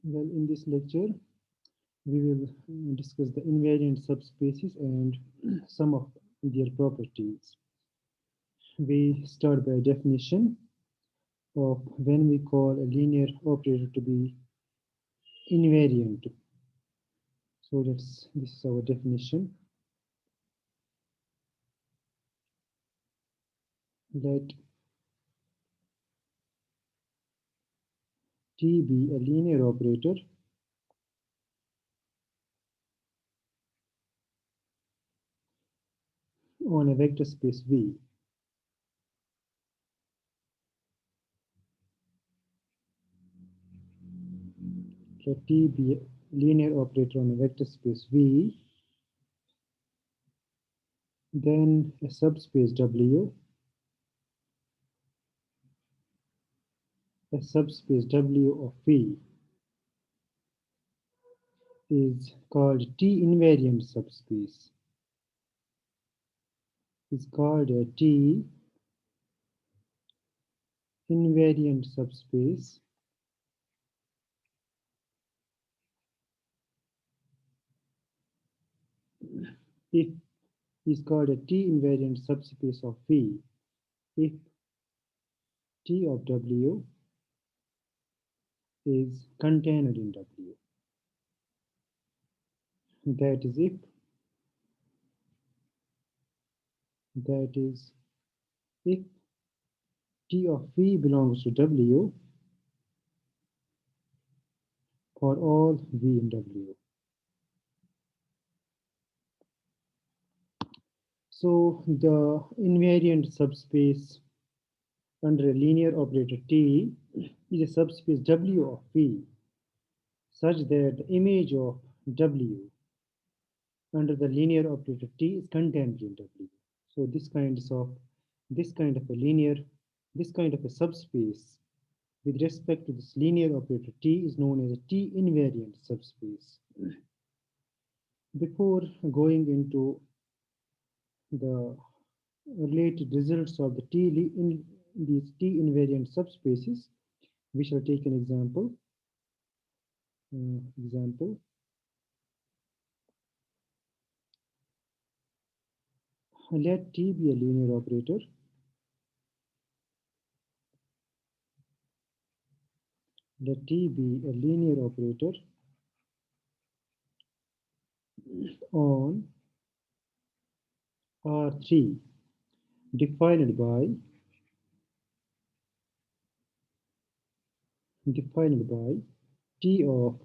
Well, in this lecture, we will discuss the invariant subspaces and some of their properties. We start by a definition of when we call a linear operator to be invariant. So this is our definition. Let T be a linear operator on a vector space V. Let T be a linear operator on a vector space V, then a subspace W. A subspace W of V is called T invariant subspace. Is called a T invariant subspace if is called a T invariant subspace of V if T of W is contained in W. That is if T of V belongs to W for all V in W. So the invariant subspace under a linear operator T is a subspace W of V such that the image of W under the linear operator T is contained in W. So this kind of a linear, this kind of a subspace with respect to this linear operator T is known as a T invariant subspace. Before going into the related results of the in these T invariant subspaces, we shall take an example. Let T be a linear operator. Let T be a linear operator on R3 defined by T of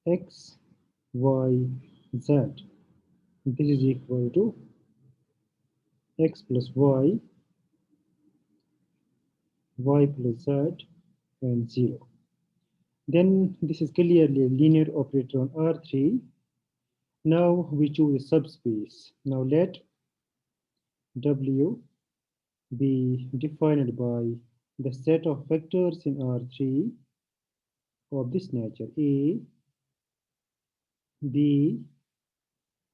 x, y, z. This is equal to x plus y, y plus z, and 0. Then this is clearly a linear operator on R3. Now we choose a subspace. Now let W be defined by the set of vectors in R3 of this nature A, B,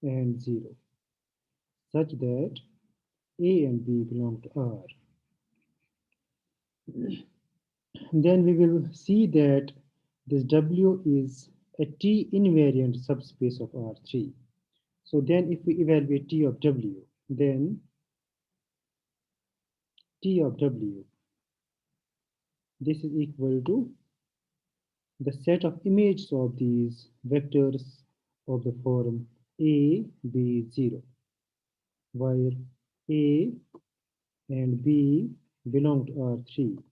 and 0 such that A and B belong to R. Then we will see that this W is a T invariant subspace of R3. So then if we evaluate T of W, then T of W, this is equal to the set of images of these vectors of the form A, B, 0, where A and B belong to R3.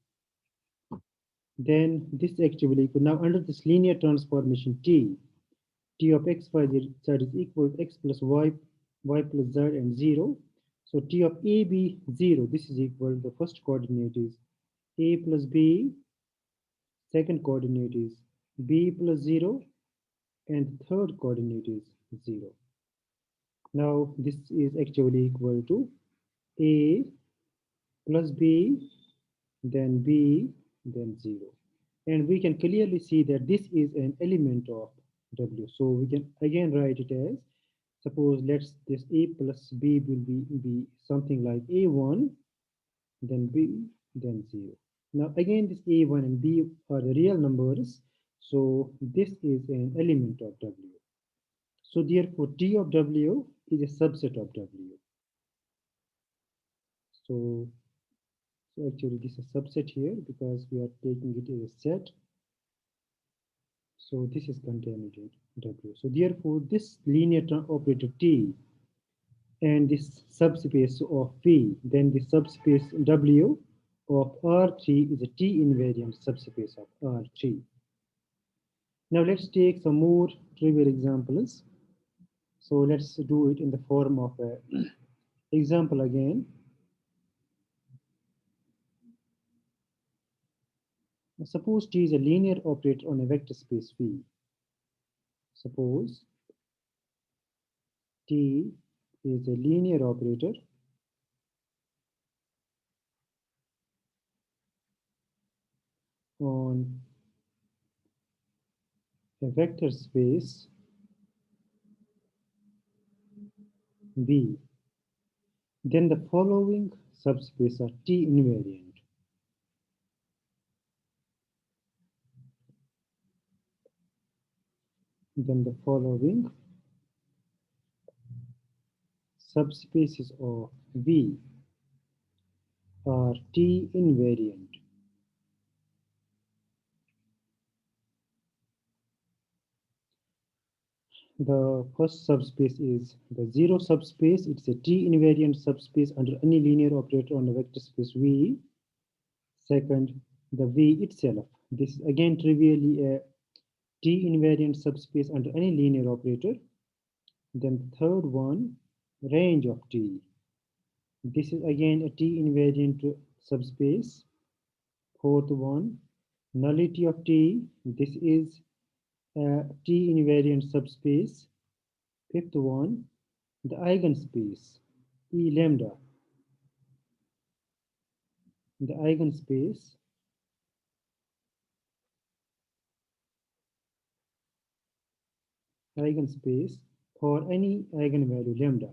Then this actually equal, now under this linear transformation T of x, y, z is equal to x plus y, y plus z and 0. So T of A, B, 0, this is equal, the first coordinate is A plus B, second coordinate is B plus 0, and the third coordinate is 0. Now this is actually equal to A plus B, then B, then 0. And we can clearly see that this is an element of W. So we can again write it as, suppose let's this A plus B will be something like A1, then B, then 0. Now again this A1 and B are the real numbers. So this is an element of W. So therefore, T of W is a subset of W. So, so actually this is a subset here because we are taking it as a set. So this is contained in W. So therefore, this linear operator T and this subspace of V, then the subspace W of R3 is a T invariant subspace of R3. Now let's take some more trivial examples. So let's do it in the form of an example again. Suppose T is a linear operator on a vector space V. Suppose T is a linear operator on a vector space V. Then the following subspace are T invariant. Then the following subspaces of V are T invariant. The first subspace is the zero subspace. It's a T invariant subspace under any linear operator on the vector space V. Second, the V itself. This is again trivially a T invariant subspace under any linear operator. Then the third one, range of T. This is again a T invariant subspace. Fourth one, nullity of T. This is a T invariant subspace. Fifth one, the eigenspace E lambda. The eigenspace for any eigenvalue lambda.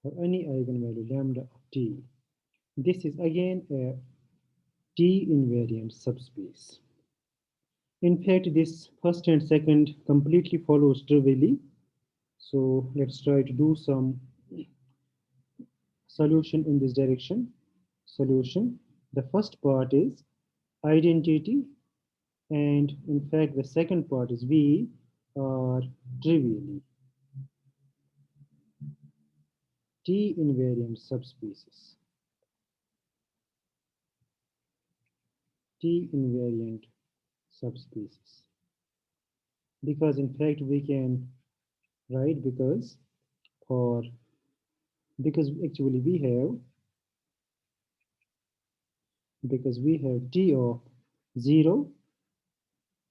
For any eigenvalue lambda of T. This is again a T invariant subspace. In fact, this first and second completely follows trivially. So let's try to do some solution in this direction. Solution. The first part is identity, and in fact, the second part is V are trivially T invariant subspaces. T invariant subspaces. Because in fact, we can write because actually we have T of 0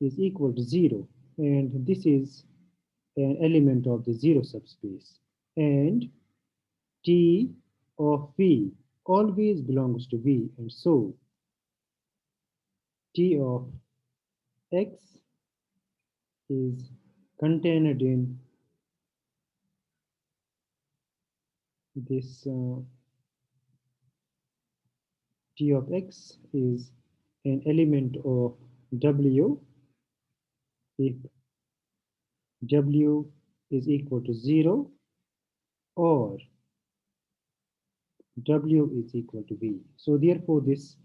is equal to 0, and this is an element of the 0 subspace, and T of V always belongs to V, and so T of X is contained in this T of X is an element of W if W is equal to 0 or W is equal to V. So therefore this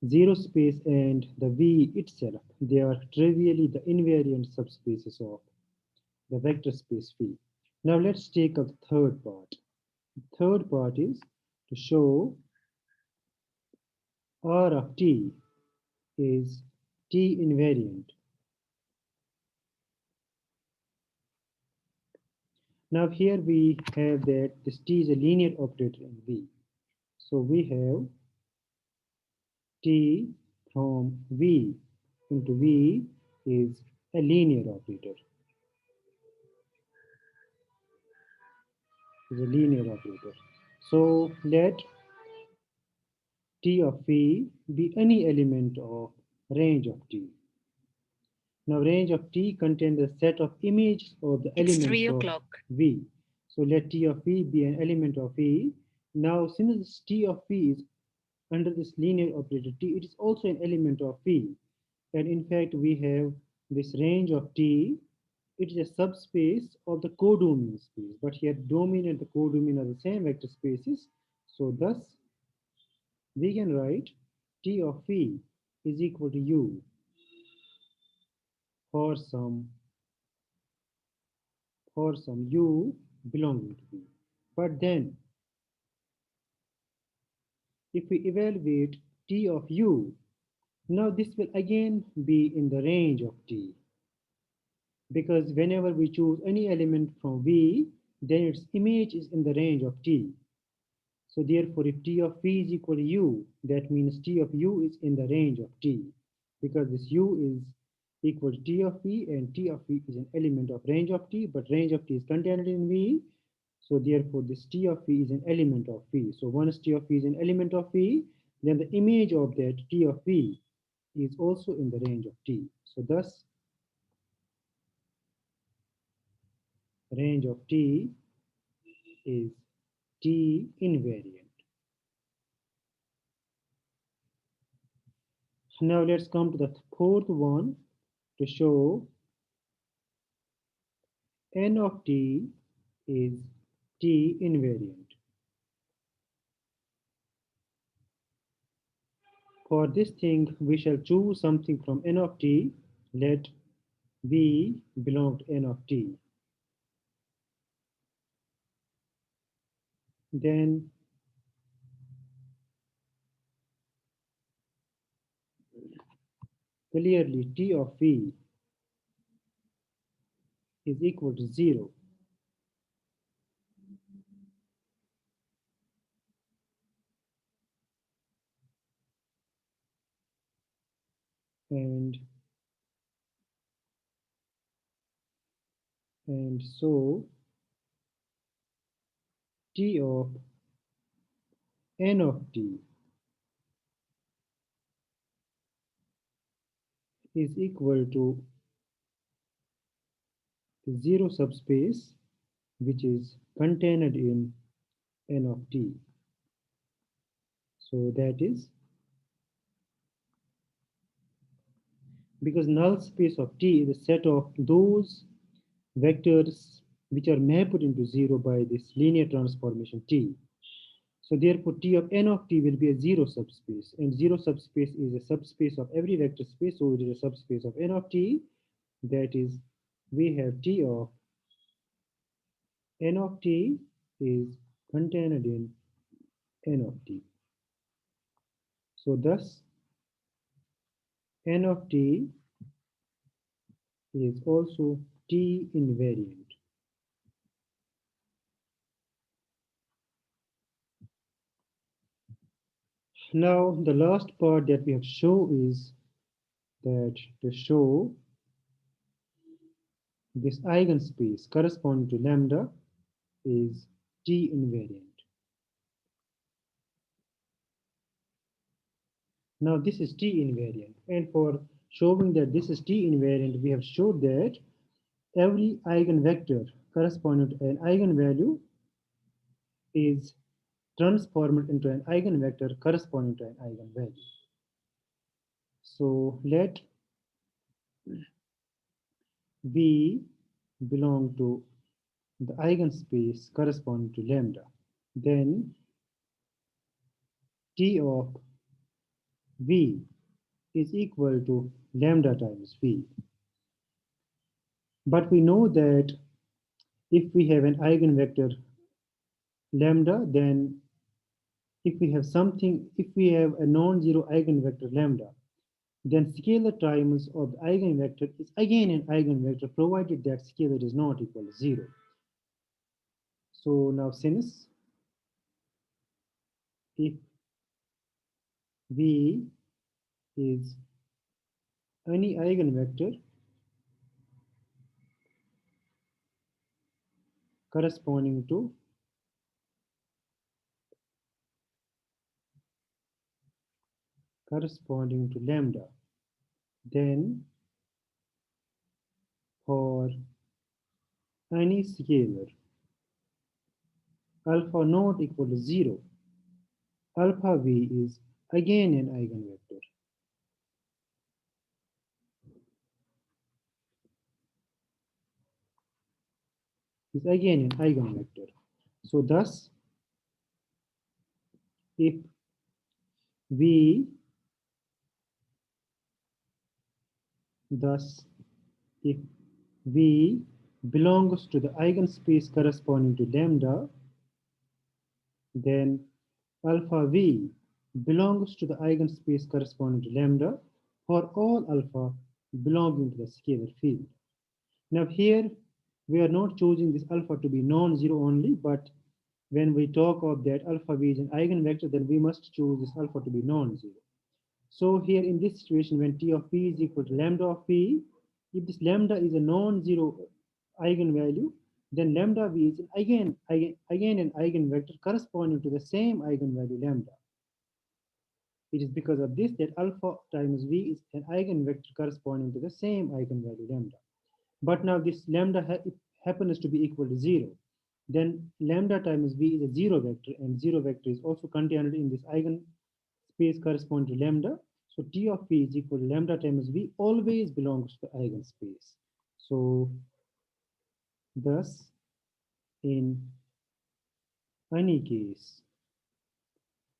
0 space and the V itself, they are trivially the invariant subspaces of the vector space V. Now let's take up the third part. The third part is to show R of T is T invariant. Now here we have that this T is a linear operator in V. So we have T from V into V is a linear operator. Is a linear operator. So let T of V be any element of range of T. Now range of T contains a set of images of the elements of V. So let T of V be an element of V. Now since T of V is under this linear operator T, it is also an element of V. And in fact, we have this range of T. It is a subspace of the codomain space, but here domain and the codomain are the same vector spaces. So thus, we can write T of V is equal to U for some U belonging to V. But then, if we evaluate T of U, now this will again be in the range of T, because whenever we choose any element from V, then its image is in the range of T. So therefore, if T of V is equal to U, that means T of U is in the range of T, because this U is equal to T of V, and T of V is an element of range of T, but range of T is contained in V. So therefore, this T of V is an element of V. So once T of V is an element of V, then the image of that T of V is also in the range of T. So thus, range of T is T invariant. Now let's come to the fourth one to show N of T is T invariant. For this thing, we shall choose something from N of T. Let V belong to N of T. Then clearly T of V is equal to 0. And so T of N of T is equal to 0 subspace, which is contained in N of T. So that is, because null space of T is a set of those vectors which are mapped into 0 by this linear transformation T. So therefore, T of N of T will be a 0 subspace, and 0 subspace is a subspace of every vector space, so it is a subspace of N of T. That is, we have T of N of T is contained in N of T. So thus, N of T is also T invariant. Now, the last part that we have show is that to show this eigenspace corresponding to lambda is T invariant. Now this is T invariant, and for showing that this is T invariant, we have showed that every eigenvector corresponding to an eigenvalue is transformed into an eigenvector corresponding to an eigenvalue. So let V belong to the eigenspace corresponding to lambda. Then T of V is equal to lambda times V. But we know that if we have an eigenvector lambda, then if we have a non-zero eigenvector lambda, then scalar times of the eigenvector is again an eigenvector, provided that scalar is not equal to 0. So now since if V is any eigenvector corresponding to lambda, then for any scalar alpha not equal to 0, alpha V is again an eigenvector. Is again an eigenvector. So thus, if V thus if V belongs to the eigenspace corresponding to lambda, then alpha V belongs to the eigenspace corresponding to lambda for all alpha belonging to the scalar field. Now here we are not choosing this alpha to be non-zero only, but when we talk of that alpha V is an eigenvector, then we must choose this alpha to be non-zero. So here in this situation, when T of P is equal to lambda of P, if this lambda is a non-zero eigenvalue, then lambda V is again an eigenvector corresponding to the same eigenvalue lambda. It is because of this that alpha times V is an eigenvector corresponding to the same eigenvalue lambda. But now this lambda happens to be equal to 0. Then lambda times V is a zero vector, and zero vector is also contained in this eigenspace corresponding to lambda. So T of P is equal to lambda times V always belongs to the eigenspace. So thus, in any case,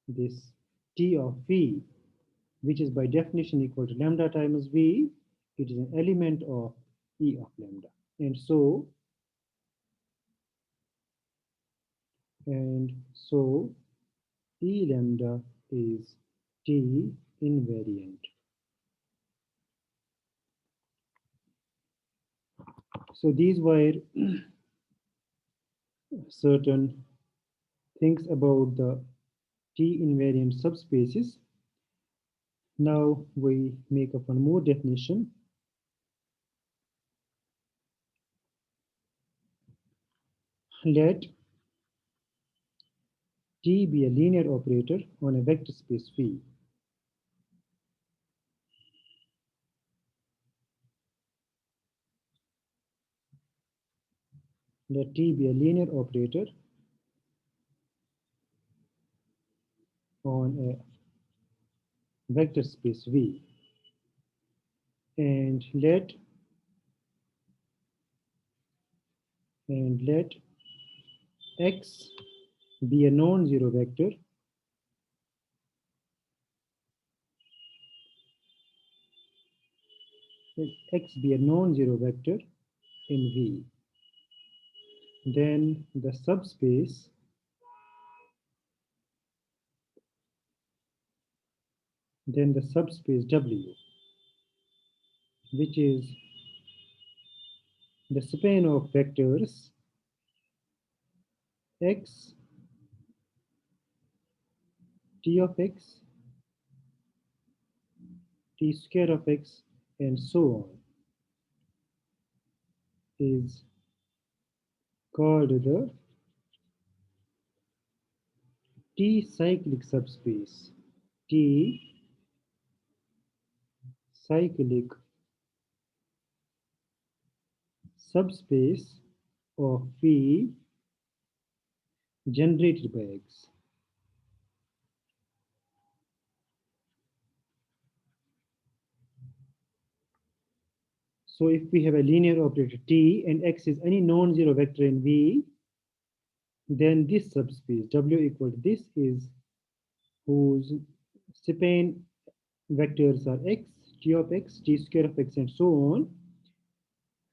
this T of V, which is by definition equal to lambda times V, it is an element of E of lambda. And so E lambda is T invariant. So these were certain things about the T invariant subspaces. Now we make up one more definition. Let T be a linear operator on a vector space V. Let T be a linear operator on a vector space V. And let X be a non-zero vector let X be a non-zero vector in V. Then the subspace W, which is the span of vectors X, T of X, T square of X, and so on, is called the T cyclic subspace. T cyclic subspace of V generated by X. So if we have a linear operator T and X is any non-zero vector in V, then this subspace W equal to this is whose span vectors are X, T of X, T square of X, and so on.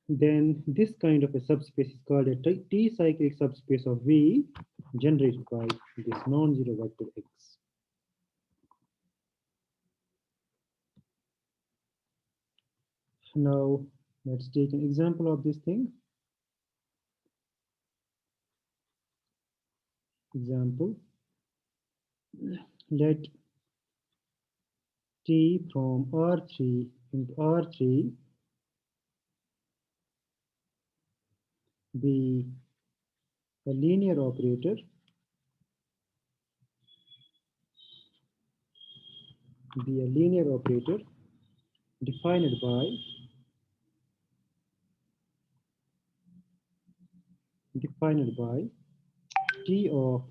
Then this kind of a subspace is called a T cyclic subspace of V generated by this non-zero vector X. Now let's take an example of this thing. Example, let T from R3 into R3 be a linear operator defined by T of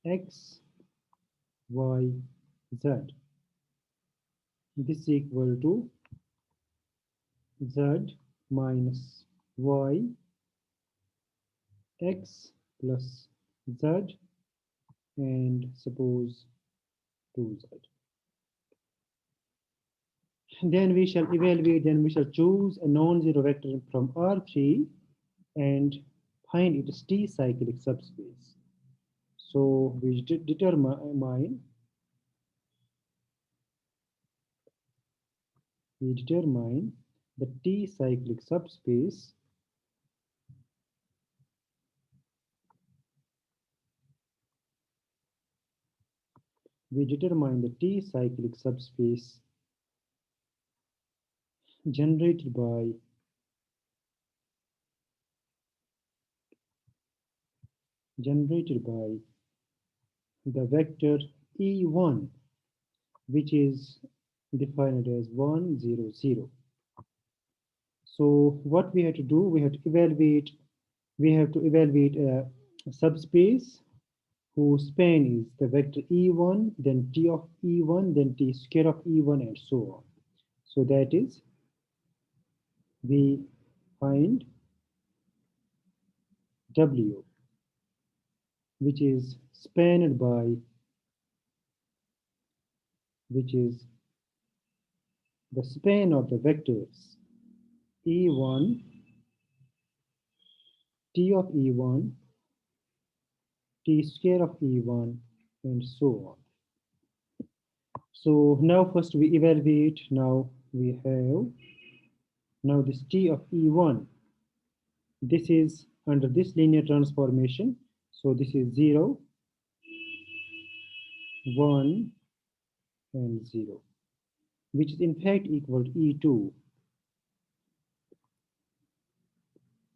x, y, z. This is equal to z minus y, x plus z, and suppose 2z. Then we shall evaluate, then we shall choose a non-zero vector from R3 and find its t-cyclic subspace. So we determine the t-cyclic subspace generated by the vector E1, which is defined as 1, 0, 0. So what we have to do, we have to evaluate a subspace whose span is the vector E1, then T of E1, then T square of E1, and so on. So that is, we find W, which is spanned by, which is the span of the vectors E1, T of E1, T square of E1, and so on. So now first we evaluate, now we have, now this T of E1, this is under this linear transformation. So this is 0, 1, and 0, which is in fact equal to E2,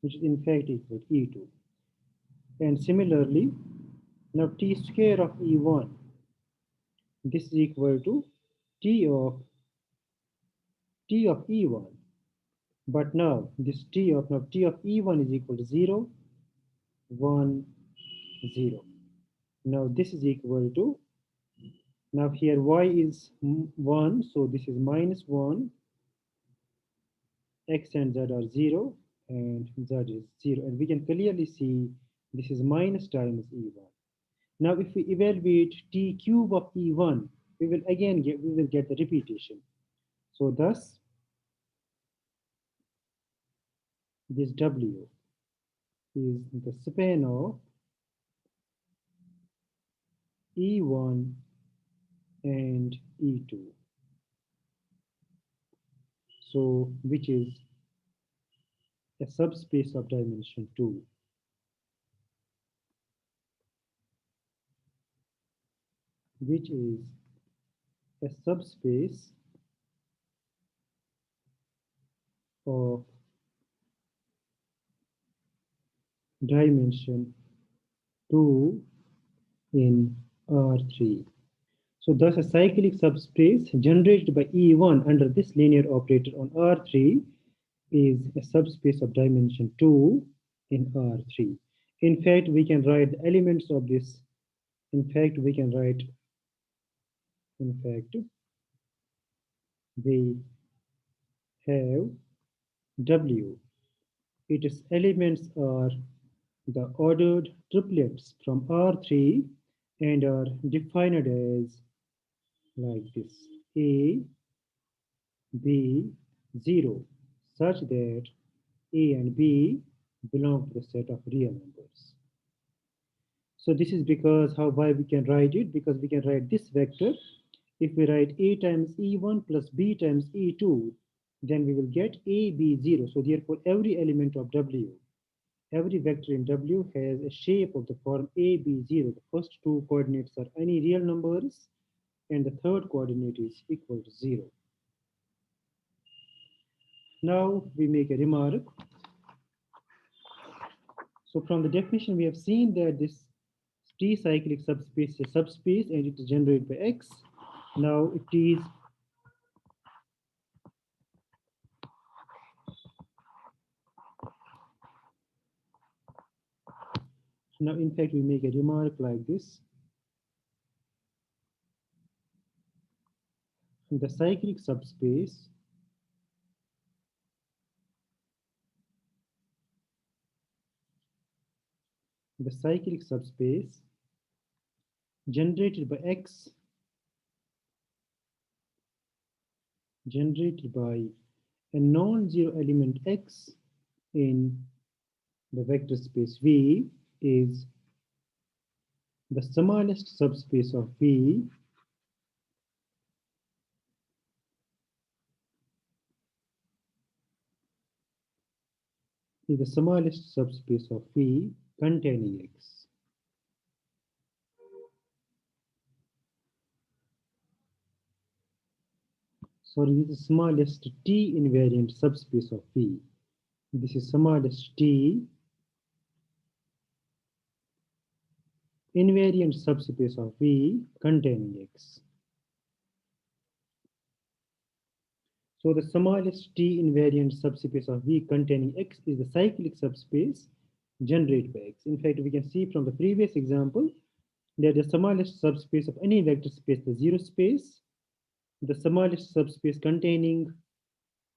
which is in fact equal to E2. And similarly, now T square of E1, this is equal to T of E1. But now this T of E1 is equal to 0, 1, 0. Now this is equal to, now here y is 1, so this is minus 1, x and z are 0, and z is 0. And we can clearly see this is minus times E1. Now if we evaluate T cube of E1, we will get the repetition. So thus this W is the span of E1 and E2. So which is a subspace of dimension 2. Which is a subspace of dimension 2 in R3. So thus a cyclic subspace generated by E1 under this linear operator on R3 is a subspace of dimension 2 in R3. In fact, we can write the elements of this. In fact, we have W. Its elements are the ordered triplets from R3 and are defined as like this: A, B, 0, such that A and B belong to the set of real numbers. So this is because why we can write it, because we can write this vector. If we write A times E1 plus B times E2, then we will get A, B, 0. So therefore, every element of W, every vector in W has a shape of the form A, B, 0. The first two coordinates are any real numbers, and the third coordinate is equal to 0. Now we make a remark. So from the definition, we have seen that this t-cyclic subspace is a subspace and it is generated by X. Now it is now in fact we make a remark like this. the cyclic subspace generated by X generated by a non-zero element X in the vector space V is the smallest subspace of V is the smallest subspace of V containing X. Sorry, this is smallest T invariant subspace of V. This is smallest T invariant subspace of V containing X. So the smallest T invariant subspace of V containing X is the cyclic subspace generated by X. In fact, we can see from the previous example that the smallest subspace of any vector space, the zero space, the smallest subspace containing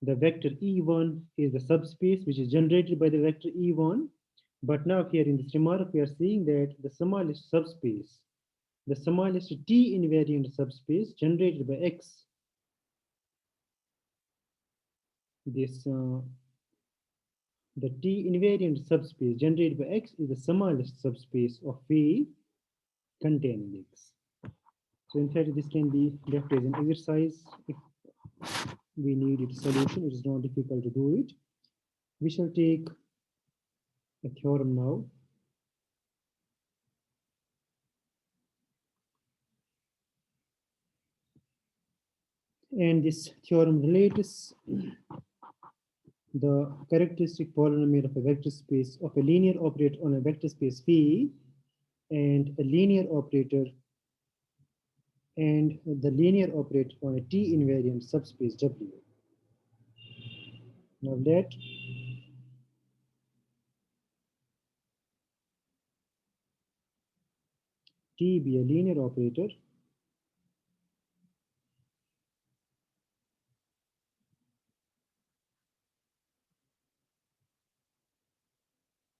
the vector E1 is the subspace which is generated by the vector E1. But now here in this remark, we are seeing that the smallest subspace, the smallest T invariant subspace generated by X, this the T invariant subspace generated by X is the smallest subspace of V containing X. So in fact, this can be left as an exercise if we need its solution. It is not difficult to do it. We shall take a theorem now. And this theorem relates the characteristic polynomial of a vector space of a linear operator on a vector space V and a linear operator and the linear operator on a T invariant subspace W. Now let T be a linear operator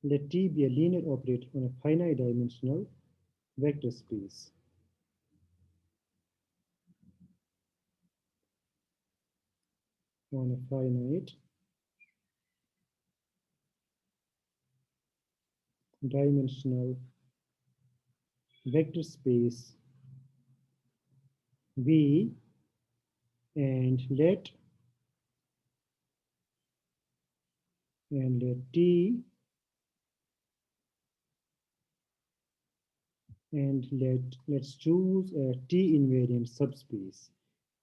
let T be a linear operator on a finite dimensional vector space. On a finite dimensional vector space V and let T and let's choose a T invariant subspace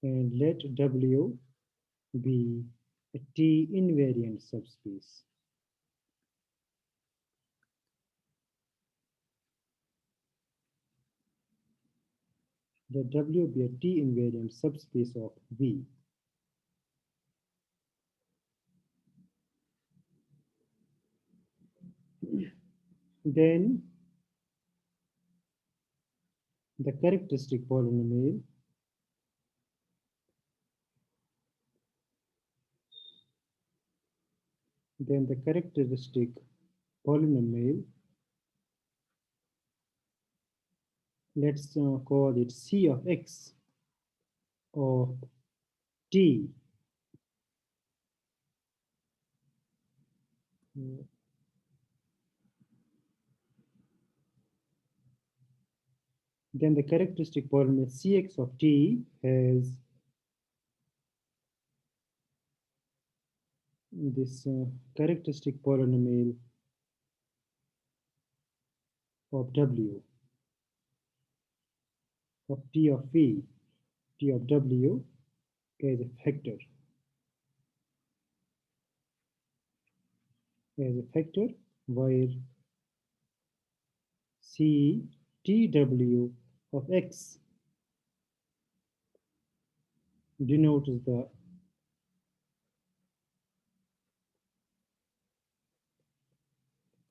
and let W be a T invariant subspace. Let W be a T invariant subspace of V. Then the characteristic polynomial let's call it C of X of T then the characteristic polynomial Cx of T has this characteristic polynomial of W of T of V, T of W as a factor where C TW of X denotes the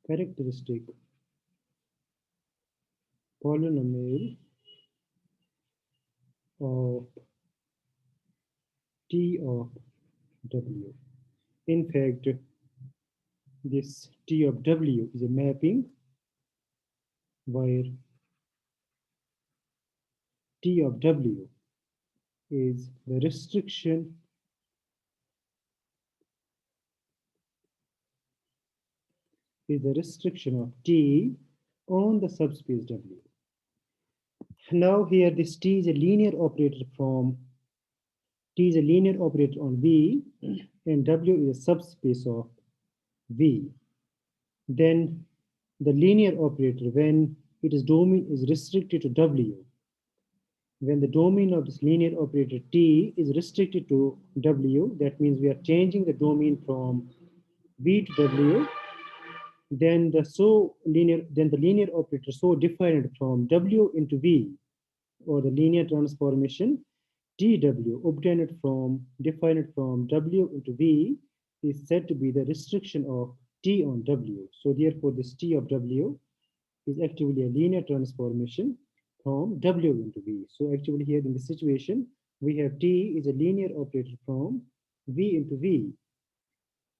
characteristic polynomial of T of W. In fact, this T of W is a mapping where T of W is the restriction of T on the subspace W. Now here this T is a linear operator from T is a linear operator on V and W is a subspace of V. Then the linear operator, when its domain is restricted to W, when the domain of this linear operator T is restricted to W, that means we are changing the domain from V to W, then the linear operator so defined from W into V, or the linear transformation TW defined from W into V is said to be the restriction of T on W. So therefore this T of W is actually a linear transformation from W into V. So actually here in this situation, we have T is a linear operator from V into V,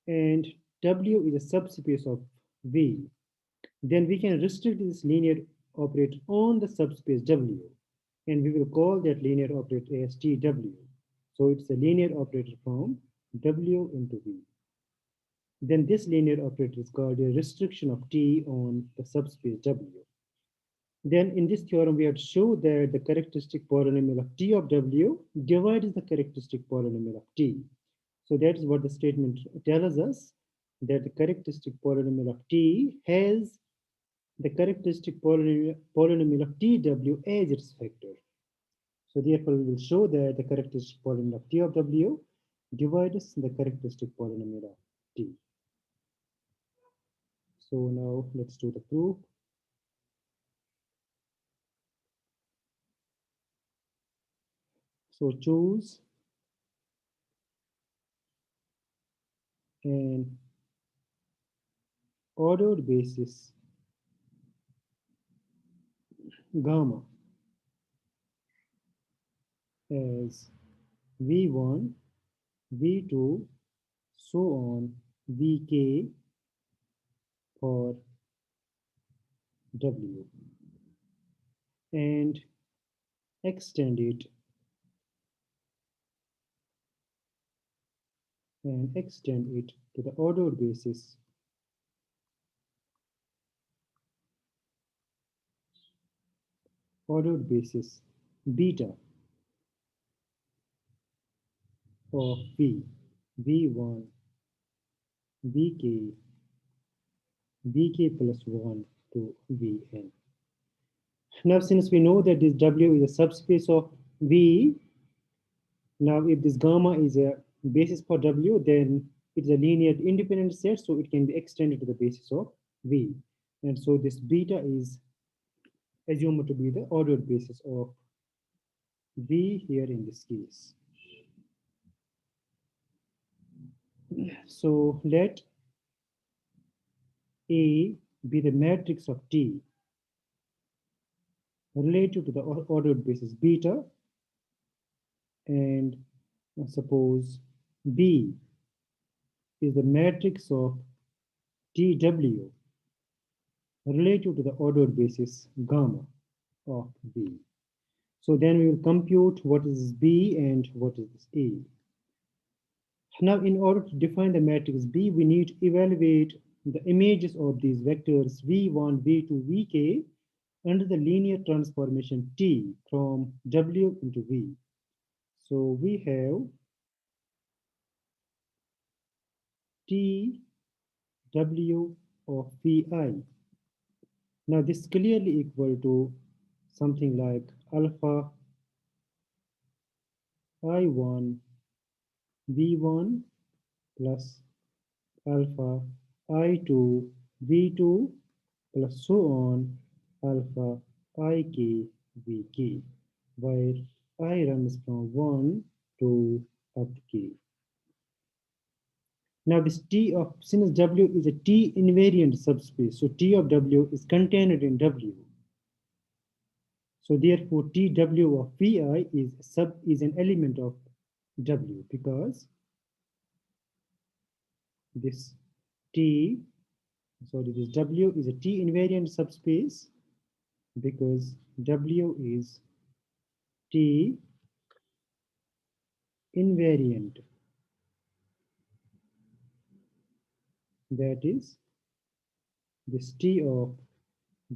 and W is a subspace of V. Then we can restrict this linear operator on the subspace W, and we will call that linear operator as TW. So it's a linear operator from W into V. Then this linear operator is called a restriction of T on the subspace W. Then in this theorem, we have to show that the characteristic polynomial of T of W divides the characteristic polynomial of T. So that is what the statement tells us, that the characteristic polynomial of T has the characteristic polynomial of TW as its factor. So therefore, we will show that the characteristic polynomial of T of W divides the characteristic polynomial of T. So now let's do the proof. So choose an ordered basis gamma as V1, V2, so on, Vk for W, and extend it to the ordered basis beta of V, V1, Vk, Vk plus 1 to Vn. Now, since we know that this W is a subspace of V, now if this gamma is a basis for W, then it's a linear independent set, so it can be extended to the basis of V. And so this beta is assumed to be the ordered basis of V here in this case. So let A be the matrix of T related to the ordered basis beta, and suppose B is the matrix of TW related to the ordered basis gamma of B. So then we will compute what is B and what is A. Now, in order to define the matrix B, we need to evaluate the images of these vectors V1, V2, Vk under the linear transformation T from W into V. So we have TW of Vi. Now this is clearly equal to something like alpha I1 V1 plus alpha I2 V2 plus so on alpha Ik Vk, where I runs from 1 to up to k. Now this T of, since W is a T invariant subspace, so T of W is contained in W. So therefore TW of Vi is an element of W, because this T, sorry, this W is a T invariant subspace because W is T invariant. That is, this T of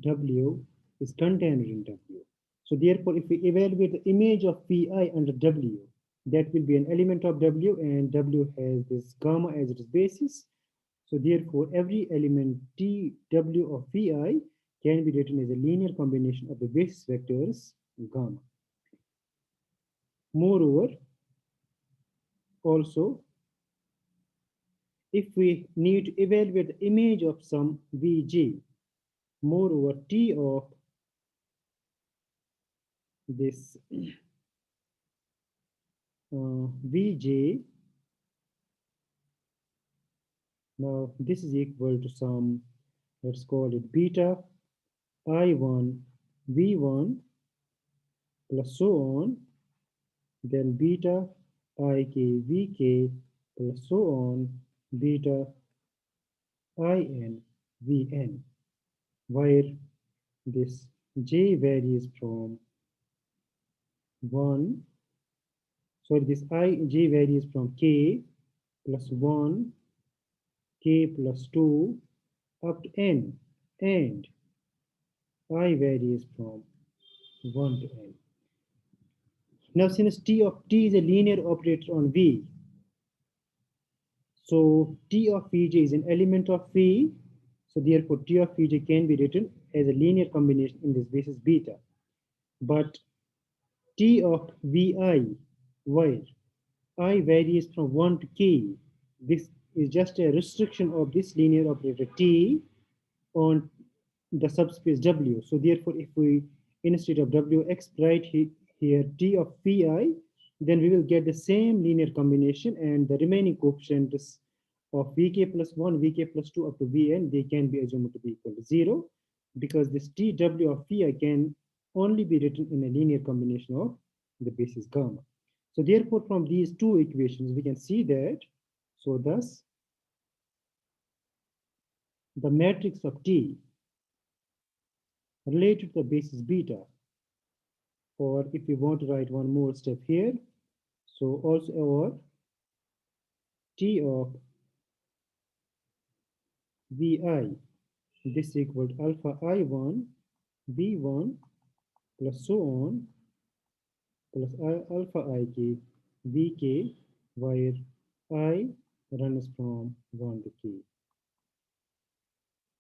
W is contained in W. So therefore, if we evaluate the image of Pi under W, that will be an element of W, and W has this gamma as its basis. So therefore, every element TW of Pi can be written as a linear combination of the basis vectors gamma. Moreover, also, if we need to evaluate the image of some Vj, moreover, T of this Vj, now this is equal to some, let's call it beta I1 V1 plus so on, then beta Ik Vk plus so on, beta In Vn, where this j varies from 1, sorry, this ij varies from k plus 1, k plus 2 up to n, and I varies from 1 to n. Now, since T of T is a linear operator on V, so T of Vj is an element of V, so therefore T of Vj can be written as a linear combination in this basis beta. But T of Vi, where I varies from 1 to k, this is just a restriction of this linear operator T on the subspace W. So therefore, if we, instead of Wx, write here T of Pi, then we will get the same linear combination, and the remaining coefficients of Vk plus 1, Vk plus 2 up to Vn, they can be assumed to be equal to 0, because this Tw of Pi can only be written in a linear combination of the basis gamma. So therefore, from these two equations, we can see that, so thus, the matrix of T related to the basis beta, or if you want to write one more step here, so also our T of Vi, this is equal to alpha I1 V1 plus so on plus alpha Ik Vk, where I runs from 1 to k.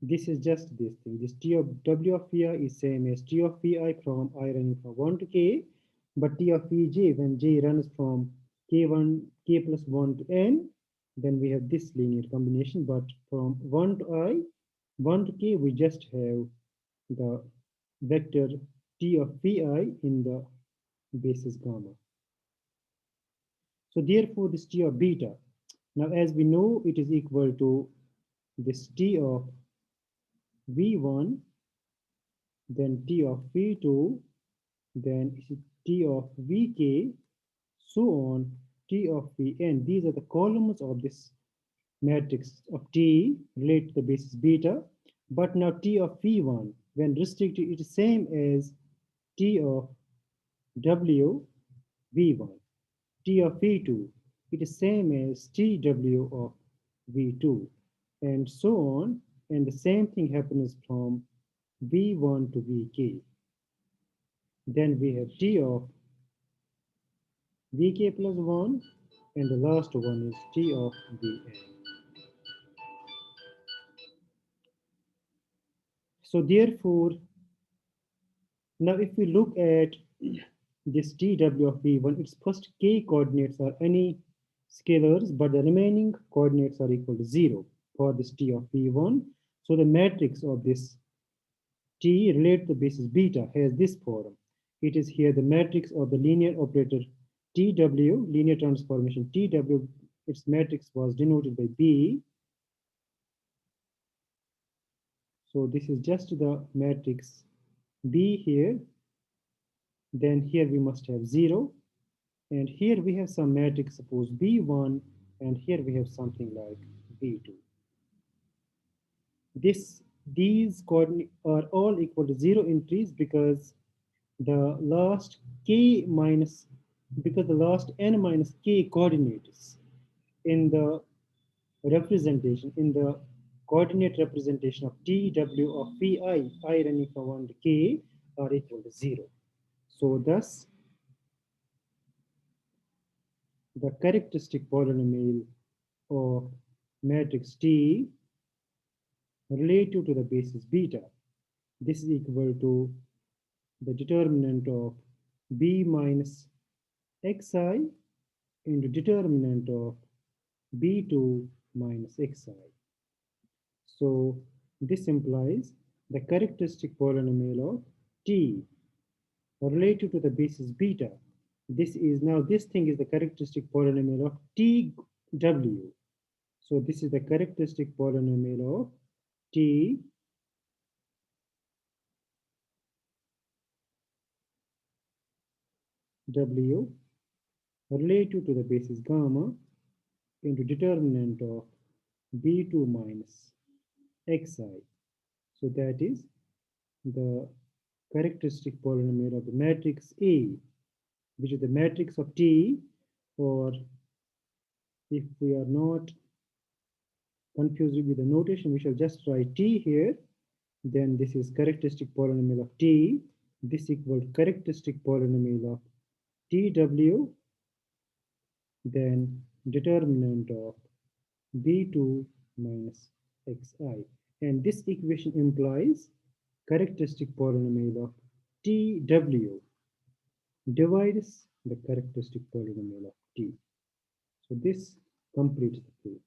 This is just this thing. This T of W of Pi is same as T of Pi from I running from 1 to k, but T of Vj, when j runs from k1, k plus 1 to n, then we have this linear combination. But from 1 to I, 1 to k, we just have the vector T of Pi in the basis gamma. So therefore, this T of beta, now as we know, it is equal to this T of V1, then T of V2, then T of Vk, so on, T of Vn. These are the columns of this matrix of T related to the basis beta. But now T of V1, when restricted, it is same as T of W V1. T of V2, it is same as TW of V2, and so on. And the same thing happens from V1 to Vk. Then we have T of Vk plus 1, and the last one is T of Vn. So therefore, now if we look at this TW of V1, its first k coordinates are any scalars, but the remaining coordinates are equal to 0 for this T of V1. So the matrix of this T related to the basis beta has this form. It is here the matrix of the linear operator TW, linear transformation TW, its matrix was denoted by B. So this is just the matrix B here. Then here we must have 0. And here we have some matrix, suppose B1, and here we have something like B2. These coordinates are all equal to 0 entries because the last k minus because the last n minus k coordinates in the representation in the coordinate representation of tw of I running from 1 to k are equal to 0. So thus the characteristic polynomial of matrix T relative to the basis beta, this is equal to the determinant of b minus xi into determinant of b2 minus xi. So this implies the characteristic polynomial of T relative to the basis beta. This thing is the characteristic polynomial of TW. So this is the characteristic polynomial of T W relative to the basis gamma into determinant of B2 minus xi. So that is the characteristic polynomial of the matrix A, which is the matrix of T, or if we are not confused with the notation, we shall just write T here. Then this is characteristic polynomial of T. This equal to characteristic polynomial of TW, then determinant of B2 minus xi. And this equation implies characteristic polynomial of TW divides the characteristic polynomial of T. So this completes the proof.